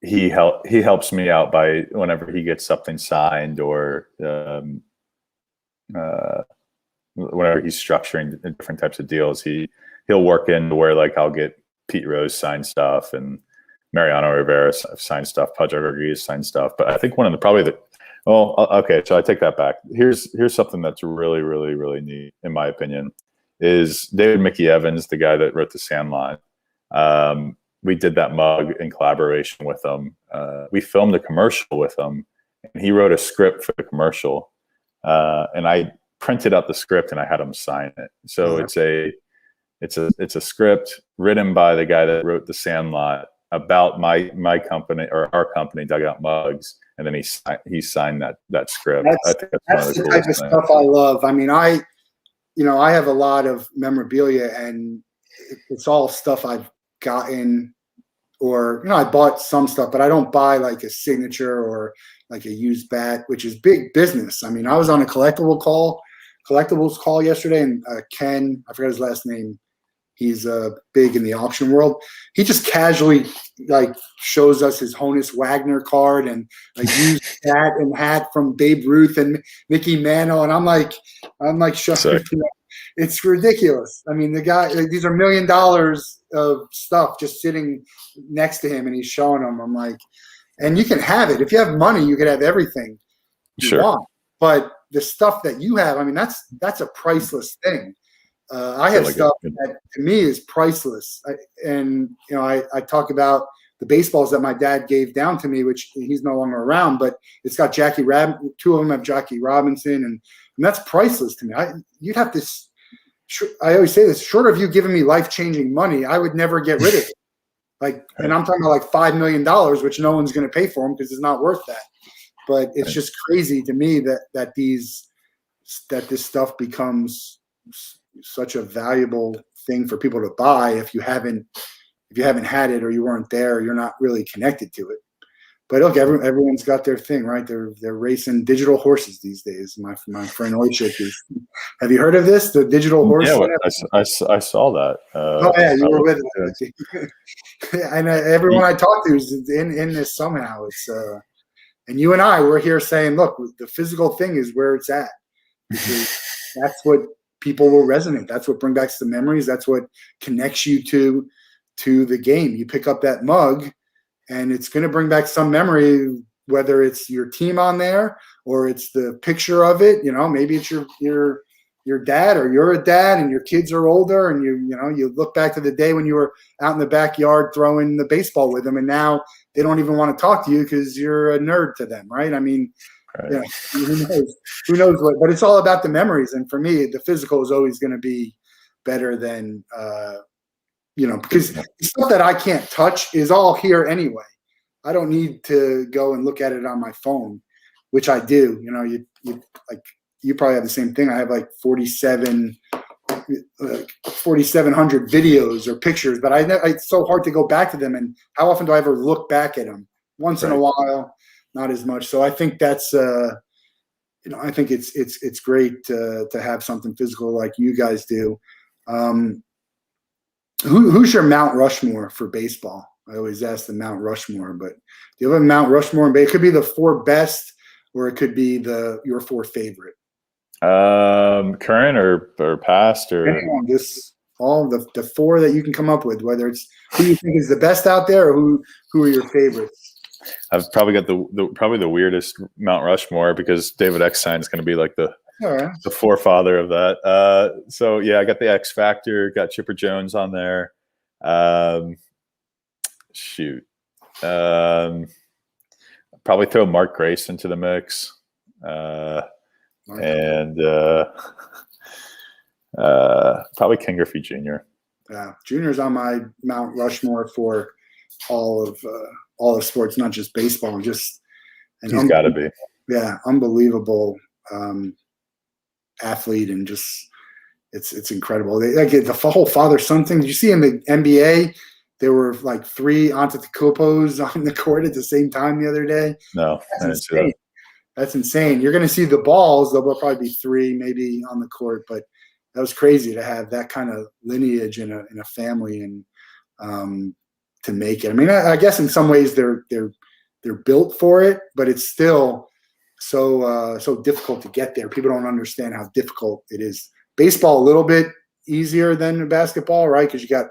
helps me out by whenever he gets something signed, or whenever he's structuring different types of deals, he'll work in where I'll get Pete Rose signed stuff and Mariano Rivera signed stuff, Pudge Rodriguez signed stuff. But I think okay, so I take that back. Here's something that's really, really, really neat, in my opinion, is David Mickey Evans, the guy that wrote The Sandlot. We did that mug in collaboration with him. We filmed a commercial with him, and he wrote a script for the commercial. And I printed out the script, and I had him sign it. So it's a script written by the guy that wrote The Sandlot about my company, or our company, Dugout Mugs. And then he signed that script. I think that's the type of stuff I love. I have a lot of memorabilia, and it's all stuff I've gotten, or I bought some stuff, but I don't buy like a signature or like a used bat, which is big business. I was on a collectibles call yesterday, and Ken, I forgot his last name, he's big in the auction world. He just casually shows us his Honus Wagner card and used hat and hat from Babe Ruth and Mickey Mantle, and I'm like, it's ridiculous. The guy, these are $1 million of stuff just sitting next to him, and he's showing them. I'm like, and you can have it. If you have money, you can have everything you want. But the stuff that you have, that's a priceless thing. I have stuff that to me is priceless. I talk about the baseballs that my dad gave down to me, which he's no longer around, but it's got two of them have Jackie Robinson, and that's priceless to me. You'd have to. I always say this: short of you giving me life-changing money, I would never get rid of it. Like, and I'm talking about like $5 million, which no one's going to pay for them because it's not worth that. But it's just crazy to me that this stuff becomes such a valuable thing for people to buy if you haven't had it, or you weren't there, or you're not really connected to it. But look, everyone's got their thing, right? They're racing digital horses these days. My friend Oishik is. Have you heard of this? The digital horse? Yeah, I saw that. Oh yeah, you were with it. And everyone I talk to is in this somehow. It's and you and I were here saying, look, the physical thing is where it's at, because that's what people will resonate. That's what brings back the memories. That's what connects you to the game. You pick up that mug, and it's going to bring back some memory, whether it's your team on there or it's the picture of it. Maybe it's your dad, or you're a dad and your kids are older, and you look back to the day when you were out in the backyard throwing the baseball with them, and now they don't even want to talk to you because you're a nerd to them, right? I mean, right. Who knows what? But it's all about the memories, and for me, the physical is always going to be better than because the stuff that I can't touch is all here anyway. I don't need to go and look at it on my phone, which I do. You probably have the same thing. I have like 4,700 videos or pictures, but it's so hard to go back to them. And how often do I ever look back at them? Once in a while, not as much. So I think that's I think it's great to have something physical like you guys do. Who's your Mount Rushmore for baseball? I always ask the Mount Rushmore, but do you have a Mount Rushmore? It could be the 4 best, or it could be your 4 favorite. Current or past, or all the 4 that you can come up with, whether it's who you think is the best out there, or who are your favorites. I've probably got probably the weirdest Mount Rushmore, because David Eckstein is going to be like the forefather of that. So yeah, I got the X Factor, got Chipper Jones on there. Probably throw Mark Grace into the mix. And probably Ken Griffey Jr. Yeah, Junior's on my Mount Rushmore for all of sports, not just baseball. He's got to be. Yeah, unbelievable athlete, and just it's incredible. The whole father-son thing. Did you see in the NBA? There were like 3 Antetokounmpos on the court at the same time the other day. No, I didn't see that. That's insane. You're going to see the balls. There'll probably be 3 maybe on the court, but that was crazy to have that kind of lineage in a family, and to make it. I mean, I guess in some ways they're built for it, but it's still so difficult to get there. People don't understand how difficult it is. Baseball a little bit easier than basketball, right? Because you have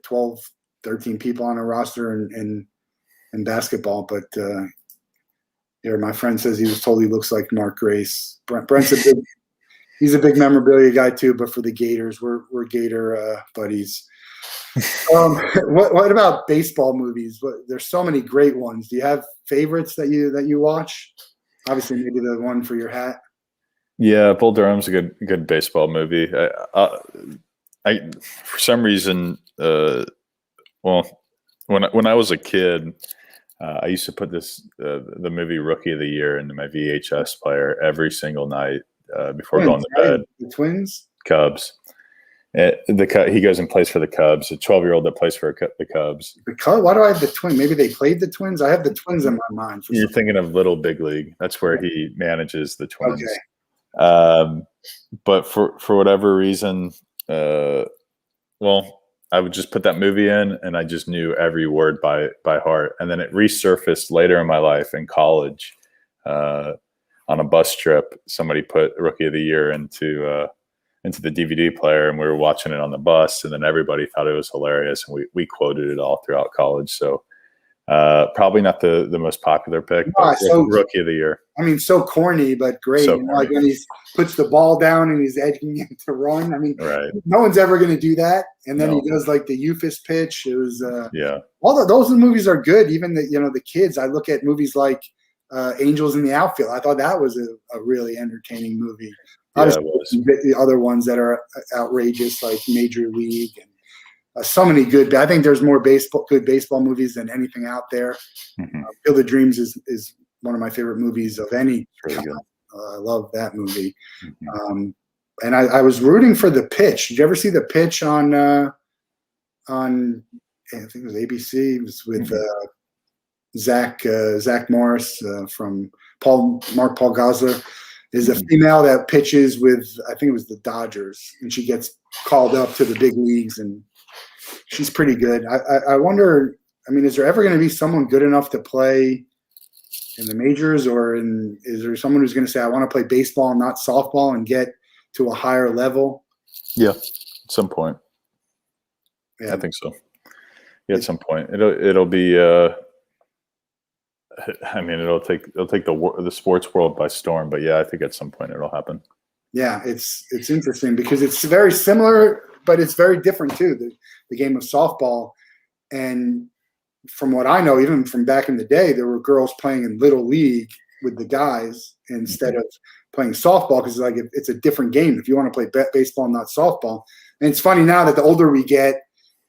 12, 13 people on a roster in basketball, but here, my friend says he was told he looks like Mark Grace. Brent's he's a big memorabilia guy too, but for the Gators, we're Gator buddies. What about baseball movies? There's so many great ones. Do you have favorites that you watch? Obviously, maybe the one for your hat. Yeah, Bull Durham's a good baseball movie. I for some reason, when I was a kid, I used to put the movie Rookie of the Year into my VHS player every single night before going to bed. The Twins? Cubs. He goes and plays for the Cubs. A 12-year-old that plays for the Cubs. The Cubs? Why do I have the Twins? Maybe they played the Twins. I have the Twins in my mind. You're thinking of Little Big League. That's where he manages the Twins. Okay. But for whatever reason, I would just put that movie in, and I just knew every word by heart. And then it resurfaced later in my life in college, on a bus trip. Somebody put Rookie of the Year into the DVD player, and we were watching it on the bus, and then everybody thought it was hilarious, and we quoted it all throughout college. So Probably not the most popular pick, but rookie of the year. I mean, so corny, but great. So like when he puts the ball down and he's edging it to run. I mean, no one's ever going to do that. And then he does like the Eufus pitch. It was all those movies are good. Even the kids. I look at movies like Angels in the Outfield. I thought that was a really entertaining movie. The other ones that are outrageous, like Major League and so many good. I think there's more good baseball movies than anything out there. Field of Dreams is one of my favorite movies of any kind. I love that movie. And I was rooting for The Pitch. Did you ever see The Pitch on I think it was ABC? It was with Zach Morris from Mark Paul Gosselaar. Is a female that pitches with, I think it was the Dodgers, and she gets called up to the big leagues, and she's pretty good. I wonder, I mean, is there ever going to be someone good enough to play in the majors, or is there someone who's going to say, I want to play baseball and not softball and get to a higher level? Yeah, at some point. Yeah, I think so. Yeah, at some point. It'll be I mean, it'll take the sports world by storm, but yeah, I think at some point it'll happen. Yeah, it's interesting because it's very similar, but it's very different too. The game of softball, and from what I know, even from back in the day, there were girls playing in little league with the guys instead of playing softball because it's a different game. If you want to play baseball, not softball, and it's funny now that the older we get,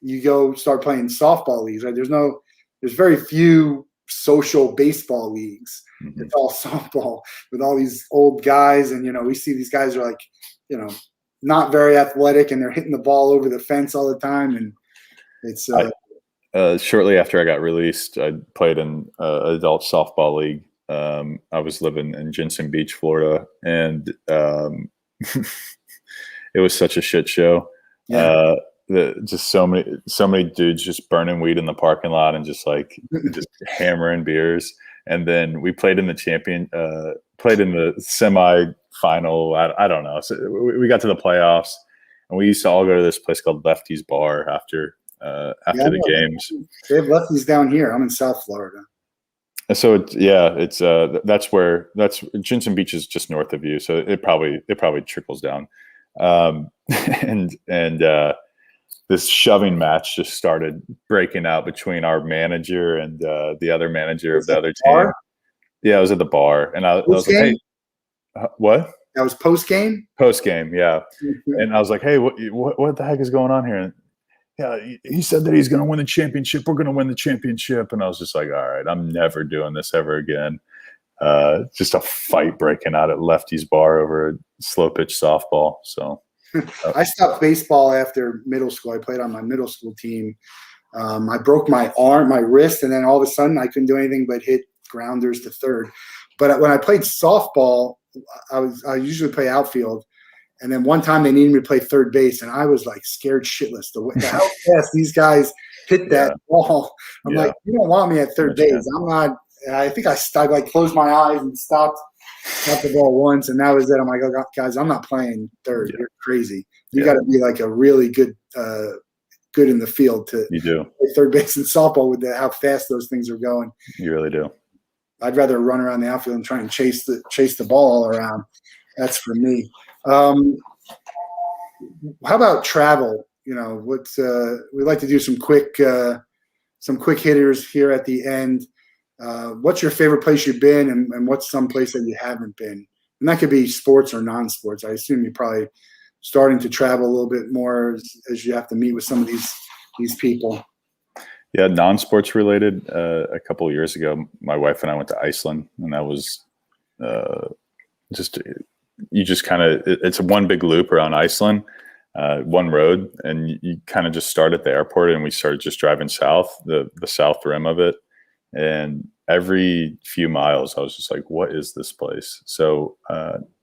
you go start playing softball leagues. Right? There's very few social baseball leagues. It's all softball with all these old guys, and we see these guys are like not very athletic, and they're hitting the ball over the fence all the time, and it's shortly after I got released, I played in adult softball league. I was living in Jensen Beach, Florida, and it was such a shit show. Just so many dudes just burning weed in the parking lot and just hammering beers. And then we played in the semi-final. I don't know. So we got to the playoffs, and we used to all go to this place called Lefty's Bar after the games. They have Lefty's down here. I'm in South Florida. So that's Jensen Beach is just north of you. So it probably trickles down. And this shoving match just started breaking out between our manager and the other manager of the other team. Yeah, I was at the bar, and I was like, "Hey, what?" That was post game. Post game, yeah. And I was like, "Hey, what the heck is going on here?" And yeah, he said that he's going to win the championship. We're going to win the championship, and I was just like, "All right, I'm never doing this ever again." Just a fight breaking out at Lefty's Bar over a slow pitch softball. So. I stopped baseball after middle school. I played on my middle school team. I broke my wrist, and then all of a sudden I couldn't do anything but hit grounders to third. But when I played softball, I usually play outfield. And then one time they needed me to play third base, and I was like scared shitless. How fast these guys hit that ball. I'm like, you don't want me at third base. I'm not. I think I closed my eyes and stopped the ball once, and that was it. I'm like, oh, guys, I'm not playing third. You're crazy. You got to be like a really good in the field to play third base in softball with how fast those things are going. You really do. I'd rather run around the outfield and try and chase the ball all around. That's for me. How about travel? We'd like to do some quick hitters here at the end. What's your favorite place you've been, and what's some place that you haven't been? And that could be sports or non-sports. I assume you're probably starting to travel a little bit more as you have to meet with some of these people. Yeah, non-sports related. A couple of years ago, my wife and I went to Iceland, and that was it's one big loop around Iceland, one road, and you kind of just start at the airport, and we started just driving south, the south rim of it. And every few miles, I was just like, what is this place? So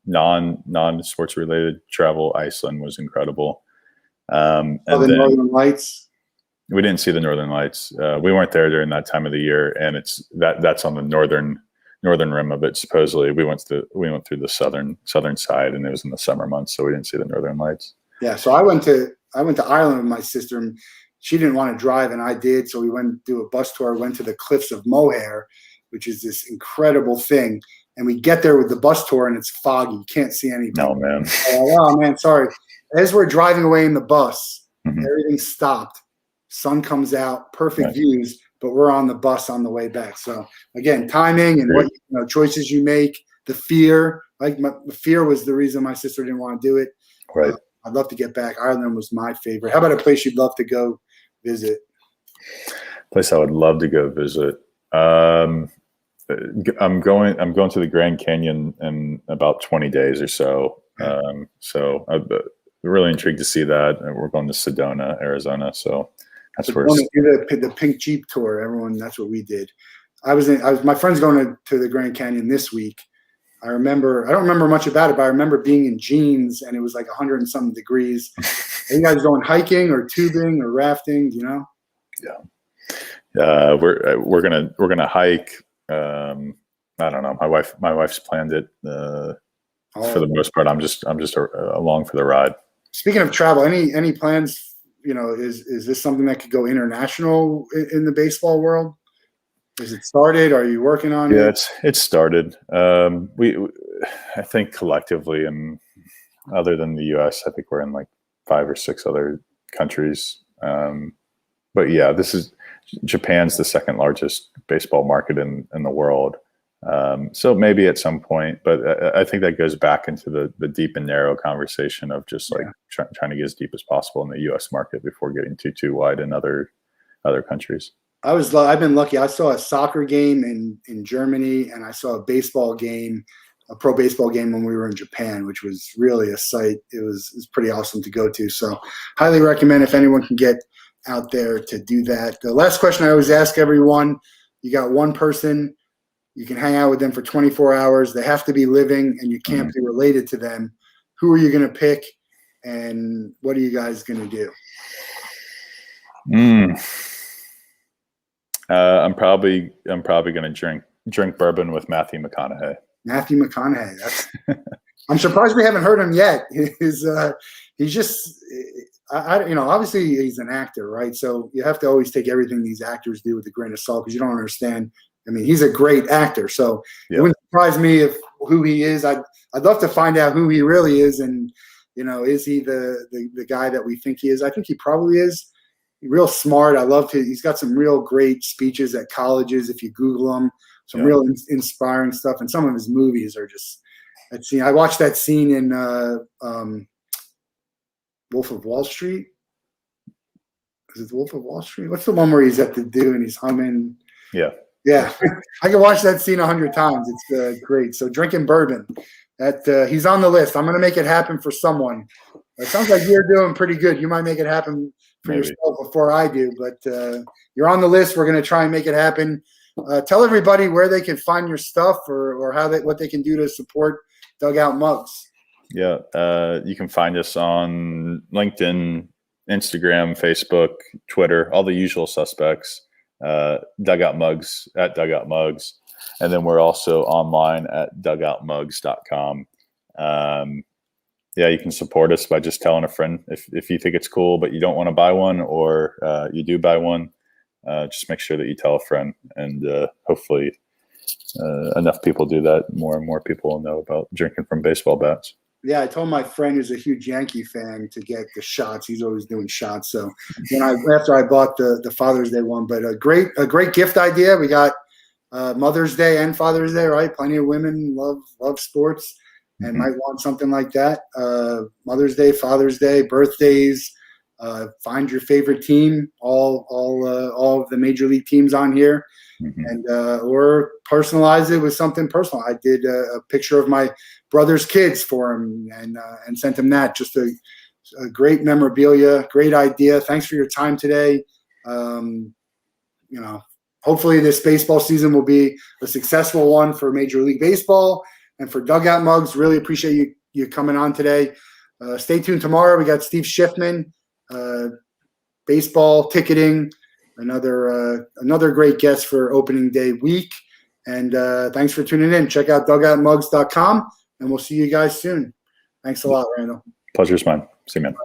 non-sports related travel, Iceland was incredible. And the Northern Lights? We didn't see the Northern Lights. We weren't there during that time of the year, and that's on the northern rim of it. Supposedly, we went through the southern side, and it was in the summer months, so we didn't see the Northern Lights. Yeah, so I went to Ireland with my sister, and she didn't want to drive and I did. So we went to do a bus tour, went to the cliffs of Mohair, which is this incredible thing. And we get there with the bus tour and it's foggy. You can't see anything. No, man. Oh, man, sorry. As we're driving away in the bus, Mhm. everything stopped. Sun comes out, perfect views, but we're on the bus on the way back. So again, timing and what choices you make, the fear. The fear was the reason my sister didn't want to do it. Right. I'd love to get back. Ireland was my favorite. How about a place you'd love to go visit? Place I would love to go visit. I'm going to the Grand Canyon in about 20 days or so. So I'm really intrigued to see that. And we're going to Sedona, Arizona. So that's where the Pink Jeep tour. Everyone, that's what we did. My friend's going to the Grand Canyon this week. I don't remember much about it, but I remember being in jeans and it was like 100 and something degrees. Are you guys going hiking or tubing or rafting? Do you know? Yeah. We're gonna hike. I don't know. My wife's planned it. For the most part, I'm just along for the ride. Speaking of travel, any plans? Is this something that could go international in the baseball world? Is it started? Are you working on it? Yeah, it's started. I think collectively, and other than the U.S., I think we're in like 5 or 6 other countries. But yeah, Japan's the second largest baseball market in the world. So maybe at some point, but I think that goes back into the deep and narrow conversation of just like trying to get as deep as possible in the U.S. market before getting too wide in other countries. I've been lucky. I saw a soccer game in Germany, and I saw a baseball game, a pro baseball game when we were in Japan, which was really a sight. It was pretty awesome to go to. So highly recommend if anyone can get out there to do that. The last question I always ask everyone, you got one person, you can hang out with them for 24 hours. They have to be living and you can't be related to them. Who are you going to pick and what are you guys going to do? I'm probably going to drink bourbon with Matthew McConaughey. Matthew McConaughey. I'm surprised we haven't heard him yet. He's just, obviously he's an actor, right? So you have to always take everything these actors do with a grain of salt because you don't understand. I mean, he's a great actor, so it wouldn't surprise me who he is. I'd love to find out who he really is, and is he the guy that we think he is? I think he probably is. Real smart. He's got some real great speeches at colleges. If you Google him, some real inspiring stuff. And some of his movies are just. I watched that scene in Wolf of Wall Street. Is it Wolf of Wall Street? What's the one where he's at the do and he's humming? Yeah. I can watch that scene 100 times. It's great. So drinking bourbon. He's on the list. I'm going to make it happen for someone. It sounds like you're doing pretty good. You might make it happen for yourself before I do, but you're on the list. We're going to try and make it happen. Tell everybody where they can find your stuff or what they can do to support Dugout Mugs. Yeah, you can find us on LinkedIn, Instagram, Facebook, Twitter, all the usual suspects. Dugout Mugs at Dugout Mugs, and then we're also online at dugoutmugs.com. You can support us by just telling a friend if you think it's cool, but you don't want to buy one, or you do buy one. Just make sure that you tell a friend, and hopefully enough people do that. More and more people will know about drinking from baseball bats. Yeah, I told my friend who's a huge Yankee fan to get the shots. He's always doing shots. So after I bought the Father's Day one, but a great gift idea. We got Mother's Day and Father's Day, right? Plenty of women love sports and might want something like that. Mother's Day, Father's Day, birthdays. Find your favorite team. All of the major league teams on here, and or personalize it with something personal. I did a picture of my brother's kids for him and sent him that. Just a great memorabilia, great idea. Thanks for your time today. Hopefully this baseball season will be a successful one for Major League Baseball and for Dugout Mugs. Really appreciate you coming on today. Stay tuned tomorrow. We got Steve Schiffman, baseball ticketing, another great guest for opening day week. And thanks for tuning in. Check out dugoutmugs.com, and we'll see you guys soon. Thanks a lot, Randall. Pleasure's mine. See you, man.